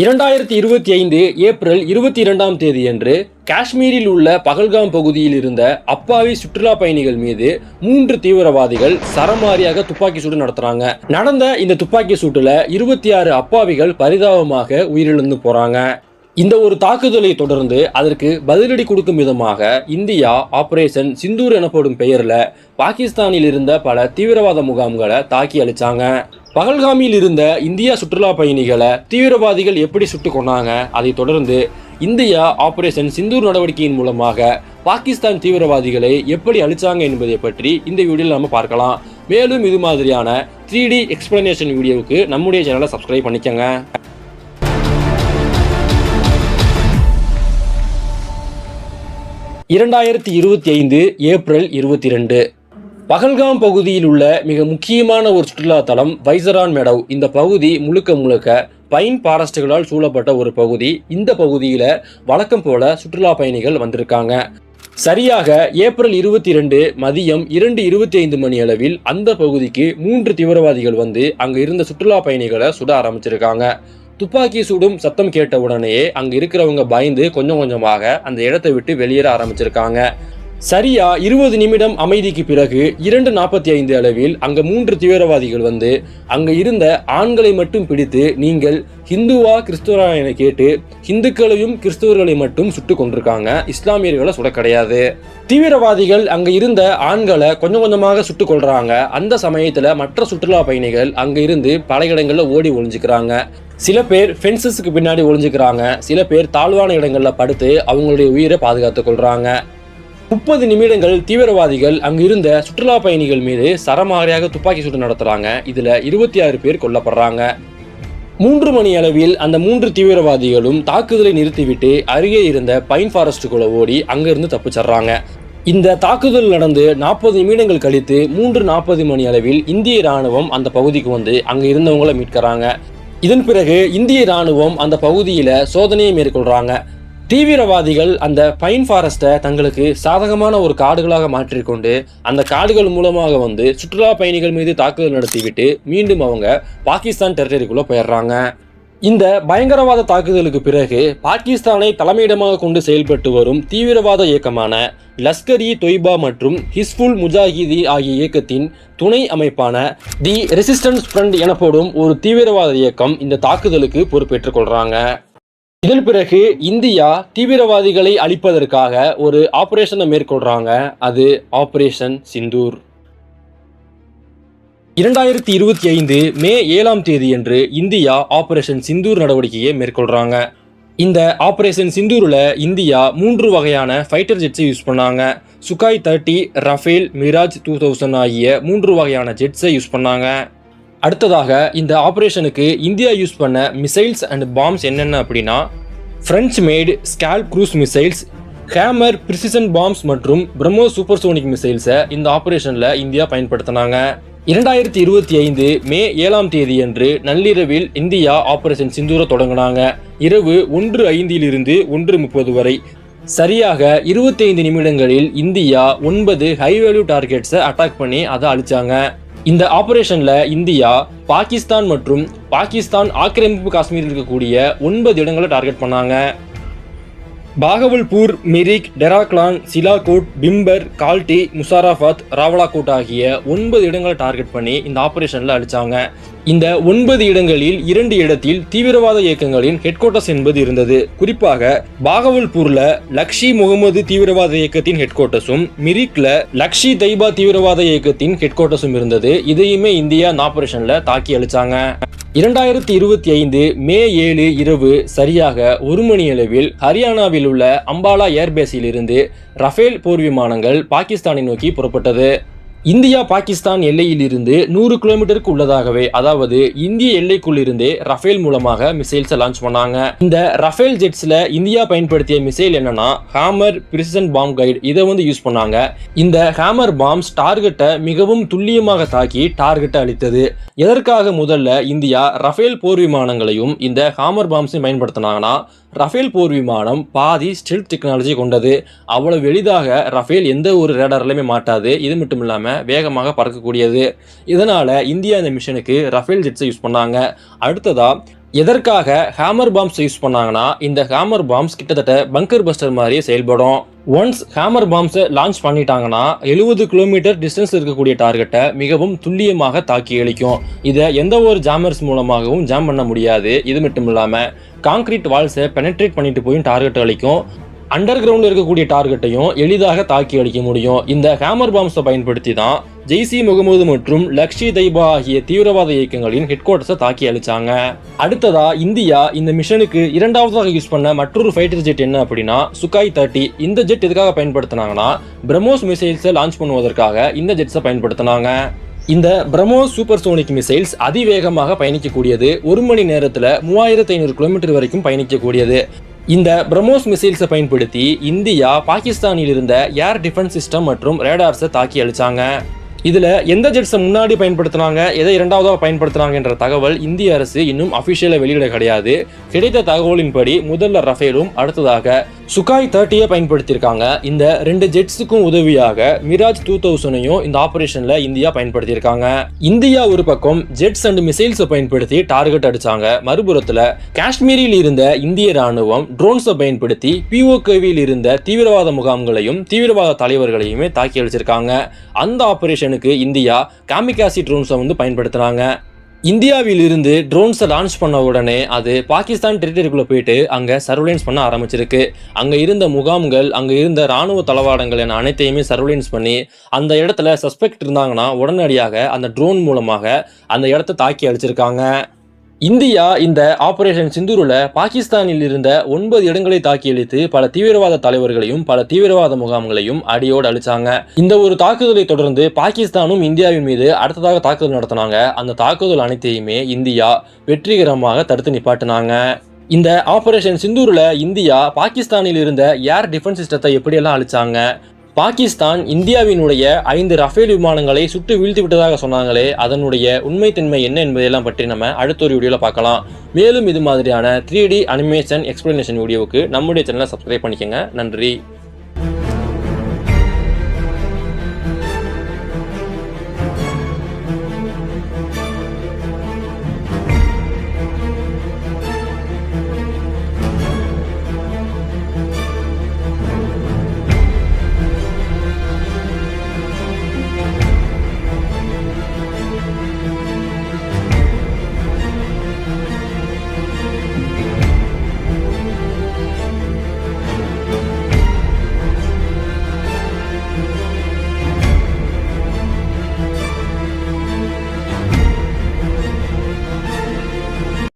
2025 April 22ஆம் தேதியன்று காஷ்மீரில் உள்ள பகல்காம் பகுதியில் இருந்த அப்பாவி சுற்றுலா பயணிகள் மீது 3 தீவிரவாதிகள் சரமாரியாக துப்பாக்கி சூடு நடத்துறாங்க. நடந்த இந்த துப்பாக்கி சூட்டுல 26 அப்பாவிகள் பரிதாபமாக உயிரிழந்து போறாங்க. இந்த ஒரு தாக்குதலை தொடர்ந்து அதற்கு பதிலடி கொடுக்கும் விதமாக இந்தியா ஆபரேஷன் சிந்தூர் எனப்படும் பெயர்ல பாகிஸ்தானில் இருந்த பல தீவிரவாத முகாம்களை தாக்கி அழிச்சாங்க. பகல்காமில் இருந்த இந்தியா சுற்றுலா பயணிகளை தீவிரவாதிகள் எப்படி சுட்டு கொண்டாங்க, அதை தொடர்ந்து இந்தியா ஆபரேஷன் சிந்தூர் நடவடிக்கையின் மூலமாக பாகிஸ்தான் தீவிரவாதிகளை எப்படி அழிச்சாங்க என்பதை பற்றி இந்த வீடியோவில் நம்ம பார்க்கலாம். மேலும் இது மாதிரியான 3D எக்ஸ்பிளனேஷன் வீடியோவுக்கு நம்முடைய சேனலை சப்ஸ்கிரைப் பண்ணிக்கங்க. 2025 ஏப்ரல் 22 பகல்காம் பகுதியில் உள்ள மிக முக்கியமான ஒரு சுற்றுலா தலம் வைசரான் மெடவ். இந்த பகுதி முழுக்க பைன் ஃபாரஸ்டுகளால் சூழப்பட்ட ஒரு பகுதி. இந்த பகுதியில வழக்கம் போல சுற்றுலா பயணிகள் வந்திருக்காங்க. சரியாக ஏப்ரல் 22 மதியம் 2:25 மணி அளவில் அந்த பகுதிக்கு 3 தீவிரவாதிகள் வந்து அங்க இருந்த சுற்றுலா பயணிகளை சுட ஆரம்பிச்சிருக்காங்க. துப்பாக்கி சூடும் சத்தம் கேட்ட உடனே அங்க இருக்கிறவங்க பயந்து கொஞ்சம் கொஞ்சமாக அந்த இடத்தை விட்டு வெளியேற ஆரம்பிச்சிருக்காங்க. சரியா 20 நிமிடம் அமைதிக்கு பிறகு 2:45 அளவில் அங்க 3 தீவிரவாதிகள் வந்து அங்க இருந்த ஆண்களை மட்டும் பிடித்து, நீங்கள் ஹிந்துவா கிறிஸ்துவரா என கேட்டு இந்துக்களையும் கிறிஸ்துவர்களை மட்டும் சுட்டு கொண்டிருக்காங்க. இஸ்லாமியர்களை சுட கிடையாது. தீவிரவாதிகள் அங்க இருந்த ஆண்களை கொஞ்சம் கொஞ்சமாக சுட்டு கொள்றாங்க. அந்த சமயத்துல மற்ற சுற்றுலா பயணிகள் அங்க இருந்து பல இடங்கள்ல ஓடி ஒளிஞ்சுக்கிறாங்க. சில பேர் ஃபென்சஸ்க்கு பின்னாடி ஒளிஞ்சுக்கிறாங்க. சில பேர் தாழ்வான இடங்கள்ல படுத்து அவங்களுடைய உயிரை பாதுகாத்துக் கொள்றாங்க. 30 நிமிடங்கள் தீவிரவாதிகள் அங்கு இருந்த சுற்றுலா பயணிகள் மீது சரமாரியாக துப்பாக்கி சூடு நடத்துறாங்க. இதுல 26 பேர் கொல்லப்படுறாங்க. 3 மணி அளவில் அந்த 3 தீவிரவாதிகளும் தாக்குதலை நிறுத்திவிட்டு அருகே இருந்த பைன் ஃபாரஸ்டுக்குள்ள ஓடி அங்கிருந்து தப்பிச்சிடுறாங்க. இந்த தாக்குதல் நடந்து 40 நிமிடங்கள் கழித்து 3:40 மணி அளவில் இந்திய ராணுவம் அந்த பகுதிக்கு வந்து அங்க இருந்தவங்களை மீட்கிறாங்க. இதன் பிறகு இந்திய ராணுவம் அந்த பகுதியில சோதனையை மேற்கொள்றாங்க. தீவிரவாதிகள் அந்த பைன் ஃபாரஸ்ட்டை தங்களுக்கு சாதகமான ஒரு காடுகளாக மாற்றிக்கொண்டு அந்த காடுகள் மூலமாக வந்து சுற்றுலா பயணிகள் மீது தாக்குதல் நடத்திவிட்டு மீண்டும் அவங்க பாகிஸ்தான் டெரிட்டரிக்குள்ள போயிடுறாங்க. இந்த பயங்கரவாத தாக்குதலுக்கு பிறகு பாகிஸ்தானை தலைமையிடமாக கொண்டு செயல்பட்டு வரும் தீவிரவாத இயக்கமான லஷ்கர்-இ தொய்பா மற்றும் ஹிஸ்புல் முஜாஹிதீன் ஆகிய இயக்கத்தின் துணை அமைப்பான தி ரெசிஸ்டன்ஸ் ஃப்ரண்ட் எனப்படும் ஒரு தீவிரவாத இயக்கம் இந்த தாக்குதலுக்கு பொறுப்பேற்றுக் கொள்றாங்க. இதன் பிறகு இந்தியா தீவிரவாதிகளை அழிப்பதற்காக ஒரு ஆபரேஷனை மேற்கொள்றாங்க. அது ஆபரேஷன் சிந்தூர். 2025 மே 7ஆம் தேதியன்று இந்தியா ஆபரேஷன் சிந்தூர் நடவடிக்கையை மேற்கொள்றாங்க. இந்த ஆபரேஷன் சிந்தூரில் இந்தியா 3 வகையான ஃபைட்டர் ஜெட்ஸை யூஸ் பண்ணாங்க. சுகாய் 30, ரஃபேல், மிராஜ் 2000 ஆகிய 3 வகையான ஜெட்ஸை யூஸ் பண்ணாங்க. அடுத்ததாக இந்த ஆபரேஷனுக்கு இந்தியா யூஸ் பண்ண மிசைல்ஸ் அண்ட் பாம்ஸ் என்னென்ன அப்படின்னா, French made SCALP cruise missiles, Hammer precision bombs மற்றும் பிரம்மோஸ் சூப்பர்சோனிக் மிசைல்ஸை இந்த ஆபரேஷனில் இந்தியா பயன்படுத்தினாங்க. 2025 மே 7ஆம் தேதியன்று நள்ளிரவில் இந்தியா ஆபரேஷன் சிந்தூரை தொடங்கினாங்க. இரவு 1:05 1:30 வரை சரியாக 25 நிமிடங்களில் இந்தியா 9 ஹை வேல்யூ டார்கெட்ஸை அட்டாக் பண்ணி அதை அழிச்சாங்க. இந்த ஆபரேஷன்ல இந்தியா பாகிஸ்தான் மற்றும் பாகிஸ்தான் ஆக்கிரமிப்பு காஷ்மீரில் இருக்கக்கூடிய 9 இடங்களை டார்கெட் பண்ணாங்க. பாகவல்பூர், மிரிக், டெராக்லான், சிலாகோட், பிம்பர், கால்டி, முசாராபாத், ராவலாகோட் ஆகிய 9 இடங்களை டார்கெட் பண்ணி இந்த ஆபரேஷன்ல அழிச்சாங்க. இந்த 9 இடங்களில் 2 இடத்தில் தீவிரவாத இயக்கங்களின் ஹெட் குவார்ட்டர்ஸ் என்பது இருந்தது. குறிப்பாக பாகவல்பூர்ல லக்ஷி முகமது தீவிரவாத இயக்கத்தின் ஹெட் குவார்ட்டர்ஸும், மிரிக்ல லக்ஷி தைபா தீவிரவாத இயக்கத்தின் ஹெட் குவார்ட்டர்ஸும் இருந்தது. இதையுமே இந்தியா இந்த ஆபரேஷன்ல தாக்கி அழிச்சாங்க. 2025 மே 7 இரவு சரியாக 1 மணி அளவில் ஹரியானாவில் உள்ள அம்பாலா ஏர்பேஸில் இருந்து ரஃபேல் போர் விமானங்கள் பாகிஸ்தானை நோக்கி புறப்பட்டது. இந்தியா பாகிஸ்தான் எல்லையில் இருந்து 100 கிலோமீட்டருக்கு உள்ளதாகவே, அதாவது இந்திய எல்லைக்குள் இருந்தே ரஃபேல் மூலமாக மிசைல்ஸை லான்ச் பண்ணாங்க. இந்த ரஃபேல் ஜெட்ஸ்ல இந்தியா பயன்படுத்திய மிசைல் என்னன்னா ஹேமர் பிரிசிஷன் பாம் கைடு. இதை வந்து யூஸ் பண்ணாங்க. இந்த ஹேமர் பாம்ஸ் டார்கெட்டை மிகவும் துல்லியமாக தாக்கி டார்கெட்டை அளித்தது. எதற்காக முதல்ல இந்தியா ரஃபேல் போர் விமானங்களையும் இந்த ஹேமர் பாம்ஸையும் பயன்படுத்தினாங்கன்னா, ரஃபேல் போர் விமானம் பாதி ஸ்டெல்த் டெக்னாலஜி கொண்டது. அவ்வளவு எளிதாக ரஃபேல் எந்த ஒரு ரேடார்லையுமே மாட்டாது. இது மட்டும் இல்லாமல் வேகமாக பறக்கக்கூடியது. இதனால இந்தியா இந்த மிஷனுக்கு ரஃபேல் ஜெட்ஸை யூஸ் பண்ணாங்க. அடுத்ததா எதற்காக ஹேமர் பாம்ஸ் யூஸ் பண்ணாங்கன்னா, இந்த ஹேமர் பாம்ஸ் கிட்டத்தட்ட பங்கர் பஸ்டர் மாதிரியே செயல்படும். ஒன்ஸ் ஹேமர் பாம்ஸை லான்ச் பண்ணிட்டாங்கன்னா 70 கிலோமீட்டர் டிஸ்டன்ஸ் இருக்கக்கூடிய டார்கெட்டை மிகவும் துல்லியமாக தாக்கி அளிக்கும். இதை எந்த ஒரு ஜாமர்ஸ் மூலமாகவும் ஜாம் பண்ண முடியாது. இது மட்டும் இல்லாமல் கான்கிரீட் வால்ஸை பெனட்ரேட் பண்ணிட்டு போயும் டார்கெட் அளிக்கும். அண்டர் கிரவுண்டில் இருக்கக்கூடிய டார்கெட்டையும் எளிதாக தாக்கி அளிக்க முடியும். இந்த ஹேமர் பாம்ஸை பயன்படுத்தி தான் ஜெய்சி முகமது மற்றும் லக்ஷி தைபா ஆகிய தீவிரவாத இயக்கங்களின் ஹெட் குவார்ட்டர்ஸை தாக்கி அளிச்சாங்க. அடுத்ததா இந்தியா இந்த மிஷனுக்கு இரண்டாவதாக யூஸ் பண்ண மற்றொரு ஃபைட்டர் ஜெட் என்ன அப்படின்னா சுகாய் 30. இந்த ஜெட் எதுக்காக பயன்படுத்தினாங்கன்னா பிரம்மோஸ் மிசைல்ஸை லான்ச் பண்ணுவதற்காக இந்த ஜெட்ஸை பயன்படுத்தினாங்க. இந்த பிரம்மோஸ் சூப்பர்சோனிக் மிசைல்ஸ் அதிவேகமாக பயணிக்கக்கூடியது. 1 மணி நேரத்தில் 3500 கிலோமீட்டர் வரைக்கும் பயணிக்கக்கூடியது. இந்த பிரம்மோஸ் மிசைல்ஸை பயன்படுத்தி இந்தியா பாகிஸ்தானில் இருந்த ஏர் டிஃபென்ஸ் சிஸ்டம் மற்றும் ரேடார்ஸை தாக்கி அளிச்சாங்க. இதுல எந்த ஜெட்ஸை முன்னாடி பயன்படுத்தினாங்க, எதை இரண்டாவதாக பயன்படுத்தினாங்கன்ற தகவல் இந்திய அரசு இன்னும் அபிஷியலா வெளியிட கிடையாது. கிடைத்த தகவலின்படி முதல்ல ரஃபேலும் அடுத்ததாக சுகாய் 30 பயன்படுத்தியிருக்காங்க. இந்த 2 ஜெட்ஸுக்கும் உதவியாக மிராஜ் 2000ஐயும் இந்த ஆபரேஷன்ல இந்தியா பயன்படுத்தியிருக்காங்க. இந்தியா ஒரு பக்கம் ஜெட்ஸ் அண்ட் மிசைல்ஸை பயன்படுத்தி டார்கெட் அடிச்சாங்க. மறுபுறத்துல காஷ்மீரில் இருந்த இந்திய ராணுவம் ட்ரோன்ஸை பயன்படுத்தி POKவில் இருந்த தீவிரவாத முகாம்களையும் தீவிரவாத தலைவர்களையுமே தாக்கி அடிச்சிருக்காங்க. அந்த ஆபரேஷனுக்கு இந்தியா காமிகாசி ட்ரோன்ஸை பயன்படுத்தினாங்க. இந்தியாவில் இருந்து ட்ரோன்ஸை லான்ச் பண்ண உடனே அது பாகிஸ்தான் டெரிட்டரிக்குள்ள போயிட்டு அங்கே சர்வலைன்ஸ் பண்ண ஆரம்பிச்சிருக்கு. அங்கே இருந்த முகாம்கள், அங்கே இருந்த ராணுவ தளவாடங்கள் என அனைத்தையுமே சர்வலைன்ஸ் பண்ணி அந்த இடத்துல சஸ்பெக்ட் இருந்தாங்கன்னா உடனடியாக அந்த ட்ரோன் மூலமாக அந்த இடத்த தாக்கி அடிச்சிருக்காங்க. இந்தியா இந்த ஆபரேஷன் சிந்தூரில் பாகிஸ்தானில் இருந்த 9 இடங்களை தாக்கி அளித்து பல தீவிரவாத தலைவர்களையும் பல தீவிரவாத முகாம்களையும் அடியோடு அழிச்சாங்க. இந்த ஒரு தாக்குதலை தொடர்ந்து பாகிஸ்தானும் இந்தியாவின் மீது அடுத்ததாக தாக்குதல் நடத்தினாங்க. அந்த தாக்குதல் அனைத்தையுமே இந்தியா வெற்றிகரமாக தடுத்து நிப்பாட்டினாங்க. இந்த ஆபரேஷன் சிந்தூரில் இந்தியா பாகிஸ்தானில் இருந்த ஏர் டிஃபென்ஸ் சிஸ்டத்தை எப்படியெல்லாம் அழிச்சாங்க, பாகிஸ்தான் இந்தியாவினுடைய 5 ரஃபேல் விமானங்களை சுட்டு வீழ்த்தி விட்டதாக சொன்னாங்களே, அதனுடைய உண்மைத்தன்மை என்ன என்பதையெல்லாம் பற்றி நம்ம அடுத்த ஒரு வீடியோவில் பார்க்கலாம். மேலும் இது மாதிரியான 3D அனிமேஷன் எக்ஸ்பிளனேஷன் வீடியோவுக்கு நம்முடைய சேனலை சப்ஸ்கிரைப் பண்ணிக்கோங்க. நன்றி.